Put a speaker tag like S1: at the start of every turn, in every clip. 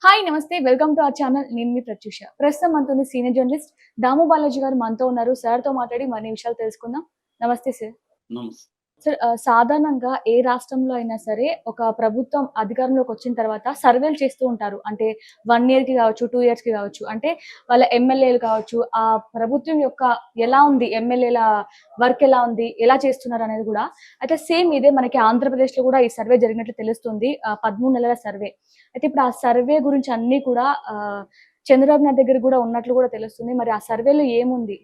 S1: Hi నమస్తే. Welcome to our channel. నేను మీ ప్రత్యూష. ప్రస్తుతం మనతోని సీనియర్ జర్నలిస్ట్ దాము బాలాజీ గారు మనతో ఉన్నారు. సార్‌తో మాట్లాడి మరిన్ని విషయాలు తెలుసుకుందాం. నమస్తే సార్.
S2: నమస్తే.
S1: సార్ సాధారణంగా ఏ రాష్ట్రంలో అయినా సరే ఒక ప్రభుత్వం అధికారంలోకి వచ్చిన తర్వాత సర్వేలు చేస్తూ ఉంటారు. అంటే 1 ఇయర్‌కి కావచ్చు, 2 ఇయర్స్‌కి కావచ్చు. అంటే వాళ్ళ ఎమ్మెల్యేలు కావచ్చు, ఆ ప్రభుత్వం యొక్క ఎలా ఉంది, ఎమ్మెల్యేల వర్క్ ఎలా ఉంది, ఎలా చేస్తున్నారు అనేది కూడా. అయితే సేమ్ ఇదే మనకి ఆంధ్రప్రదేశ్‌లో కూడా ఈ సర్వే జరిగినట్లు తెలుస్తుంది. 13 నెలల సర్వే. అయితే ఇప్పుడు ఆ సర్వే గురించి అన్నీ కూడా చంద్రబాబు నాయుడు దగ్గర కూడా ఉన్నట్లు కూడా తెలుస్తుంది. మరి ఆ సర్వేలో ఏముంది?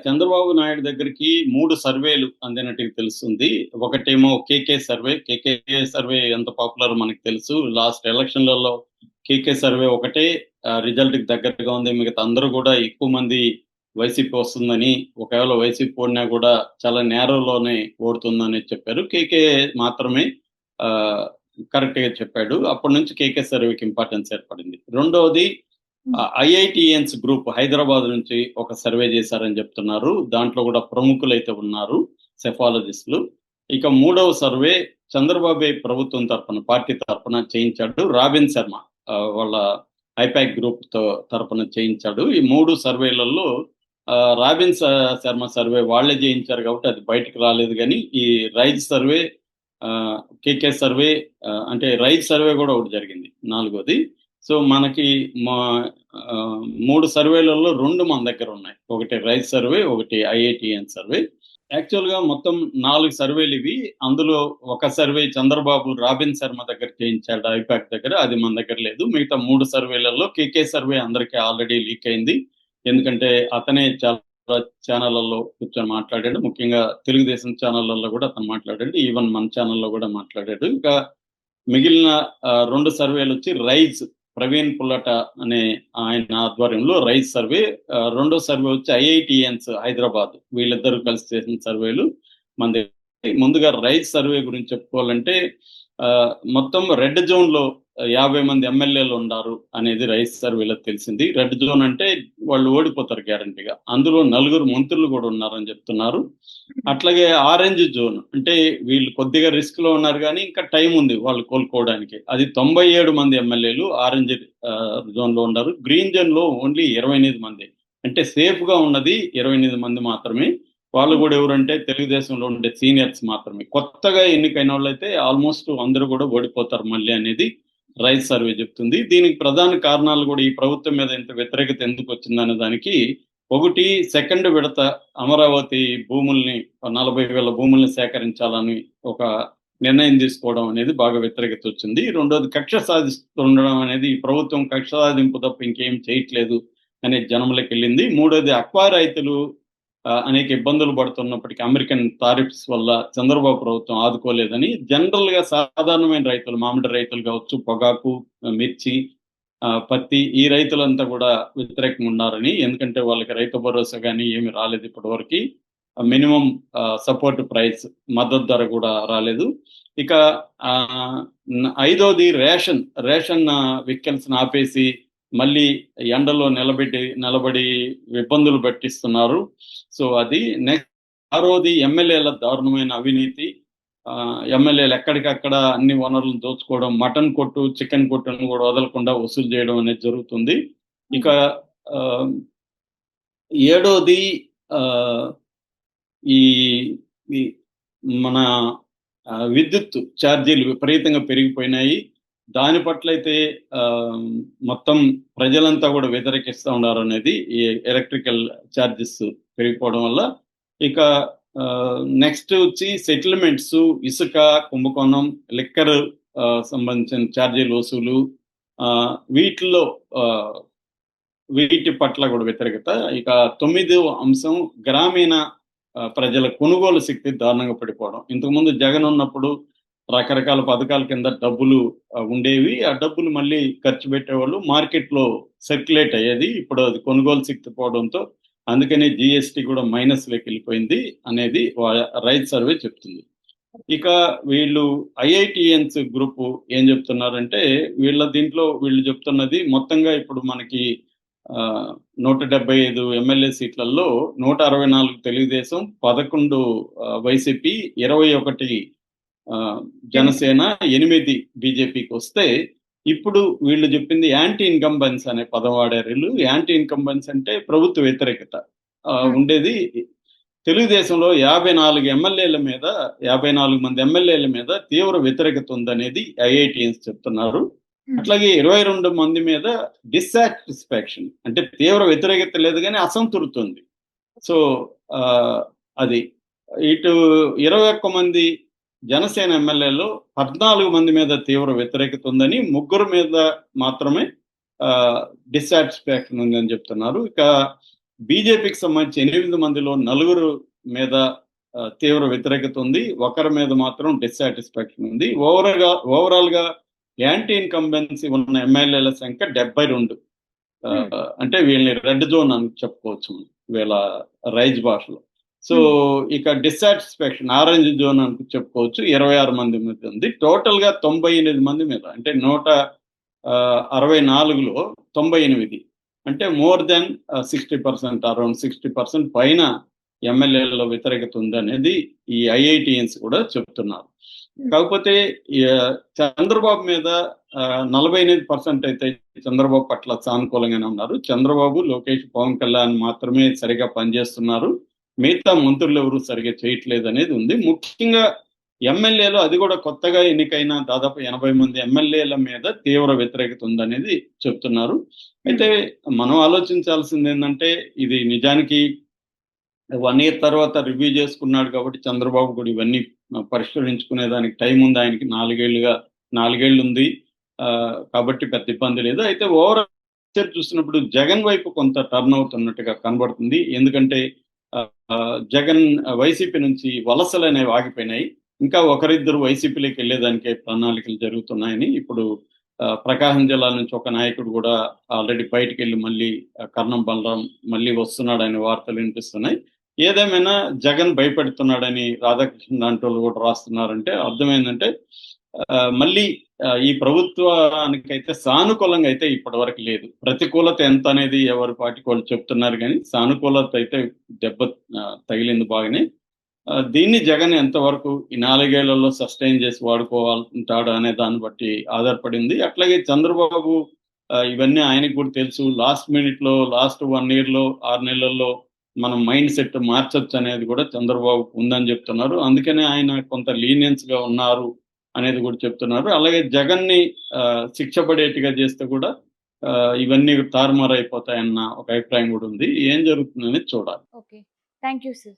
S2: చంద్రబాబు నాయుడు దగ్గరికి 3 సర్వేలు అందినట్టుగా తెలుస్తుంది. ఒకటేమో కేకే సర్వే. కేకే సర్వే ఎంత పాపులరో మనకు తెలుసు. లాస్ట్ ఎలక్షన్‌లలో కేకే సర్వే ఒకటే రిజల్ట్‌కి దగ్గరగా ఉంది. మిగతా అందరూ కూడా ఎక్కువ మంది వైసీపీ వస్తుందని, ఒకవేళ వైసీపీ ఓడినా కూడా చాలా నేరోలోనే ఓడుతుందని చెప్పారు. కేకే మాత్రమే ఆహ్, కరెక్ట్‌గా చెప్పాడు. అప్పటి నుంచి కేకే సర్వేకి ఇంపార్టెన్స్ ఏర్పడింది. రెండోది
S1: హ్మ్.
S2: ఐఐటీఎన్స్ గ్రూప్ హైదరాబాద్ నుంచి ఒక సర్వే చేశారని చెప్తున్నారు. దాంట్లో కూడా ప్రముఖులైతే ఉన్నారు, సెఫాలజిస్టులు. ఇక మూడవ సర్వే చంద్రబాబు ప్రభుత్వం తరపున, పార్టీ తరపున చేయించాడు రాబిన్ శర్మ. వాళ్ళ ఐపాక్ గ్రూప్ తరపున చేయించాడు. ఈ 3 సర్వేలలో రాబిన్ శర్మ సర్వే వాళ్ళే చేయించారు కాబట్టి అది బయటకు రాలేదు గానీ, ఈ రైజ్ సర్వే, కేకే సర్వే, అంటే రైజ్ సర్వే కూడా ఒకటి జరిగింది నాలుగోది. సో మనకి మా 3 సర్వేలలో 2 మన దగ్గరున్నాయి. ఒకటి రైస్ సర్వే, ఒకటి ఐఐటీఎన్ సర్వే. యాక్చువల్‌గా మొత్తం 4 సర్వేలివి. అందులో ఒక సర్వే చంద్రబాబు రాబిన్ శర్మ దగ్గర చేయించాడు ఐపాక్ దగ్గర. అది మన దగ్గర లేదు. మిగతా 3 సర్వేలలో కేకే సర్వే అందరికి ఆల్రెడీ లీక్ అయింది. ఎందుకంటే అతనే చాలా ఛానళ్లలో కూర్చొని మాట్లాడాడు. ముఖ్యంగా తెలుగుదేశం ఛానళ్లలో కూడా అతను మాట్లాడాడు. ఈవెన్ మన ఛానల్‌లో కూడా మాట్లాడాడు. ఇంకా మిగిలిన 2 సర్వేలొచ్చి రైజ్ ప్రవీణ్ పుల్లట అనే ఆయన ఆధ్వర్యంలో రైజ్ సర్వే. రెండో సర్వే వచ్చి ఐఐటీఎన్స్ హైదరాబాద్. వీళ్ళిద్దరూ కలిసి చేసిన సర్వేలు మన దగ్గర. ముందుగా రైజ్ సర్వే గురించి చెప్పుకోవాలంటే మొత్తం రెడ్ జోన్‌లో 50 మంది ఎమ్మెల్యేలు ఉన్నారు అనేది రైజ్ సర్వేలో తెలిసింది. రెడ్ జోన్ అంటే వాళ్ళు ఓడిపోతారు గ్యారంటీగా. అందులో 4 మంత్రులు కూడా ఉన్నారని చెప్తున్నారు. అట్లాగే ఆరెంజ్ జోన్ అంటే వీళ్ళు కొద్దిగా రిస్క్‌లో ఉన్నారు గానీ, ఇంకా టైం ఉంది వాళ్ళు కోలుకోవడానికి. అది 97 మంది ఎమ్మెల్యేలు ఆరెంజ్ జోన్‌లో ఉన్నారు. గ్రీన్ జోన్‌లో ఓన్లీ 28 మంది. అంటే సేఫ్‌గా ఉన్నది 28 మంది మాత్రమే. వాళ్ళు
S1: హ్మ్.
S2: గూడా ఎవరంటే తెలుగుదేశంలో ఉండే సీనియర్స్ మాత్రమే. కొత్తగా ఎన్నికైనోళ్ళైతే ఆల్‌మోస్ట్ అందరూ గూడా ఓడిపోతారు మళ్ళీ అనేది రైజ్ సర్వే చెప్తుంది. దీనికి ప్రధాన కారణాలు గూడా ఈ ప్రభుత్వం మీద ఇంత వ్యతిరేకత ఎందుకొచ్చిందనే దానికి ఒకటి సెకండ్ విడత అమరావతి భూముల్ని 40,000 భూముల్ని సేకరించాలని ఒక నిర్ణయం తీసుకోవడం అనేది బాగా వ్యతిరేకత వచ్చింది. రెండోది కక్ష సాధిస్తుండడం అనేది ఈ ప్రభుత్వం కక్ష సాధింపు తప్ప ఇంకేం చేయట్లేదు అనేది జనంలోకెళ్ళింది. మూడోది అక్వా రైతులు అనేక ఇబ్బందులు పడుతున్నప్పటికీ అమెరికన్ టారిఫ్స్ వల్ల చంద్రబాబు ప్రభుత్వం ఆదుకోలేదని జనరల్‌గా సాధారణమైన రైతులు, మామిడి రైతులు కావచ్చు, పొగాకు, మిర్చి, పత్తి ఈ రైతులంతా కూడా వ్యతిరేకంగా ఉన్నారని. ఎందుకంటే వాళ్ళకి రైతు భరోసా గాని ఏమి రాలేదు ఇప్పటివరకి. మినిమమ్ సపోర్ట్ ప్రైస్ మద్దతు ధర కూడా రాలేదు. ఇక ఐదోది రేషన్ వెహికల్స్‌ని ఆపేసి మళ్ళీ ఎండలో నిలబడి ఇబ్బందులు పెట్టిస్తున్నారు. సో అది నెక్స్ట్ ఆరోది ఎమ్మెల్యేల దారుణమైన అవినీతి. ఎమ్మెల్యేలు ఎక్కడికక్కడ అన్ని వనరులను దోచుకోవడం, మటన్ కొట్టు, చికెన్ కొట్టును కూడా వదలకుండా వసూలు చేయడం అనేది జరుగుతుంది. ఇక ఆహ్, ఏడోది ఆహ్, ఈ ఈ మన విద్యుత్ ఛార్జీలు విపరీతంగా పెరిగిపోయినాయి. దాని పట్లయితే ఆహ్, మొత్తం ప్రజలంతా కూడా వ్యతిరేకిస్తా ఉన్నారనేది ఈ ఎలక్ట్రికల్ ఛార్జెస్ పెరిగిపోవడం వల్ల. ఇక నెక్స్ట్ వచ్చి సెటిల్మెంట్స్, ఇసుక కుంభకోణం, లిక్కర్ సంబంధించిన ఛార్జీల వసూలు, వీటిల్లో ఆహ్, వీటి పట్ల కూడా వ్యతిరేకత. ఇక తొమ్మిదో అంశం గ్రామీణ ప్రజల కొనుగోలు శక్తి దారుణంగా పడిపోవడం. ఇంతకుముందు జగన్ ఉన్నప్పుడు రకరకాల పథకాల కింద డబ్బులు ఉండేవి. ఆ డబ్బులు మళ్ళీ ఖర్చు పెట్టేవాళ్ళు. మార్కెట్‌లో సర్క్యులేట్ అయ్యేది. ఇప్పుడు అది కొనుగోలు శక్తి పోవడంతో అందుకని జీఎస్టీ కూడా మైనస్‌లోకెళ్ళిపోయింది అనేది రైతు సర్వే చెప్తుంది. ఇక వీళ్ళు ఐఐటీఎన్స్ గ్రూప్ ఏం చెప్తున్నారంటే దీంట్లో వీళ్ళు చెప్తున్నది మొత్తంగా ఇప్పుడు మనకి 175 ఎమ్మెల్యే సీట్లలో 164 తెలుగుదేశం, 11 వైసీపీ, 21 జనసేన, 8 బీజేపీకొస్తే ఇప్పుడు వీళ్ళు చెప్పింది యాంటీ ఇన్కంబెన్స్ అనే పదం వాడారు వీళ్ళు. యాంటీ ఇన్కంబెన్స్ అంటే ప్రభుత్వ వ్యతిరేకత ఉండేది. తెలుగుదేశంలో 54 మంది ఎమ్మెల్యేల మీద తీవ్ర వ్యతిరేకత ఉందనేది ఐఐటిఎన్స్ చెప్తున్నారు. అట్లాగే 22 మంది మీద డిస్సాటిస్ఫాక్షన్, అంటే తీవ్ర వ్యతిరేకత లేదు కానీ అసంతృప్తి ఉంది. సో అది ఇటు 21 మంది జనసేన ఎమ్మెల్యేలో 14 మంది మీద తీవ్ర వ్యతిరేకత ఉందని, 3 మీద మాత్రమే డిస్సాటిస్ఫాక్షన్ ఉందని చెప్తున్నారు. ఇక బీజేపీకి సంబంధించి 8 మందిలో 4 మీద తీవ్ర వ్యతిరేకత ఉంది, ఒకరి మీద మాత్రం డిస్సాటిస్ఫాక్షన్ ఉంది. ఓవరాల్ గా యాంటీ ఇన్కంబెన్సీ ఉన్న ఎమ్మెల్యేల సంఖ్య 72. అంటే వీళ్ళని రెడ్ జోన్ అని చెప్పుకోవచ్చు వీళ్ళ రైజ్ భాషలో. సో ఇక డిస్సాటిస్ఫాక్షన్ ఆరెంజ్ జోన్ అని చెప్పుకోవచ్చు, 26 మంది మీద ఉంది. టోటల్ గా 98 మంది మీద, అంటే 164లో 98, అంటే మోర్ దాన్ 60%, అరౌండ్ 60% పైన ఎమ్మెల్యేలలో వ్యతిరేకత ఉంది అనేది ఈ ఐఐటిఎన్స్ కూడా చెప్తున్నారు. కాకపోతే చంద్రబాబు మీద 48% అయితే చంద్రబాబు పట్ల సానుకూలంగానే ఉన్నారు. చంద్రబాబు, లోకేష్, పవన్ కళ్యాణ్ మాత్రమే సరిగా పనిచేస్తున్నారు, మిగతా మంత్రులు ఎవరు సరిగా చేయట్లేదు అనేది ఉంది. ముఖ్యంగా ఎమ్మెల్యేలు, అది కూడా కొత్తగా ఎన్నికైన దాదాపు 80 మంది ఎమ్మెల్యేల మీద తీవ్ర వ్యతిరేకత ఉందనేది చెప్తున్నారు. అయితే మనం ఆలోచించాల్సింది ఏంటంటే, ఇది నిజానికి 1 year తర్వాత రివ్యూ చేసుకున్నాడు కాబట్టి చంద్రబాబు కూడా ఇవన్నీ పరిష్కరించుకునే దానికి టైం ఉంది ఆయనకి. 4 ఏళ్ళు ఉంది కాబట్టి పెద్ద ఇబ్బంది లేదు. అయితే ఓవరాల్ చూసినప్పుడు జగన్ వైపు కొంత టర్న్ అవుతున్నట్టుగా కనబడుతుంది. ఎందుకంటే జగన్ వైసీపీ నుంచి వలసలు అనేవి ఆగిపోయినాయి. ఇంకా ఒకరిద్దరు వైసీపీలోకి వెళ్ళేదానికే ప్రణాళికలు జరుగుతున్నాయని ఇప్పుడు ప్రకాశం జిల్లా నుంచి ఒక నాయకుడు కూడా ఆల్రెడీ బయటకు వెళ్ళి మళ్ళీ కర్ణం బలరాం మళ్ళీ వస్తున్నాడనే వార్తలు వినిపిస్తున్నాయి. ఏదేమైనా జగన్ భయపెడుతున్నాడని రాధాకృష్ణ లాంటి వాళ్ళు కూడా రాస్తున్నారంటే అర్థం ఏంటంటే, మళ్ళీ ఈ ప్రభుత్వానికైతే సానుకూలంగా అయితే ఇప్పటి వరకు లేదు. ప్రతికూలత ఎంత అనేది ఎవరి పాటికి వాళ్ళు చెప్తున్నారు, కానీ సానుకూలత అయితే దెబ్బ తగిలింది బాగానే. దీన్ని జగన్ ఎంతవరకు ఈ 4 ఏళ్లలో సస్టైన్ చేసి వాడుకోవాలంటాడు అనే దాన్ని బట్టి ఆధారపడింది. అట్లాగే చంద్రబాబు ఇవన్నీ ఆయనకు కూడా తెలుసు. లాస్ట్ 1 yearలో 6 నెలల్లో మనం మైండ్ సెట్ మార్చొచ్చు అనేది కూడా చంద్రబాబు ఉందని చెప్తున్నారు. అందుకనే ఆయన కొంత లీనియన్స్ గా ఉన్నారు అనేది కూడా చెప్తున్నారు. అలాగే జగన్ ని శిక్ష పడేట్టుగా చేస్తే కూడా ఇవన్నీ తారుమారు అయిపోతాయన్న ఒక అభిప్రాయం కూడా ఉంది. ఏం జరుగుతుందనేది చూడాలి.
S1: Okay, thank you sir.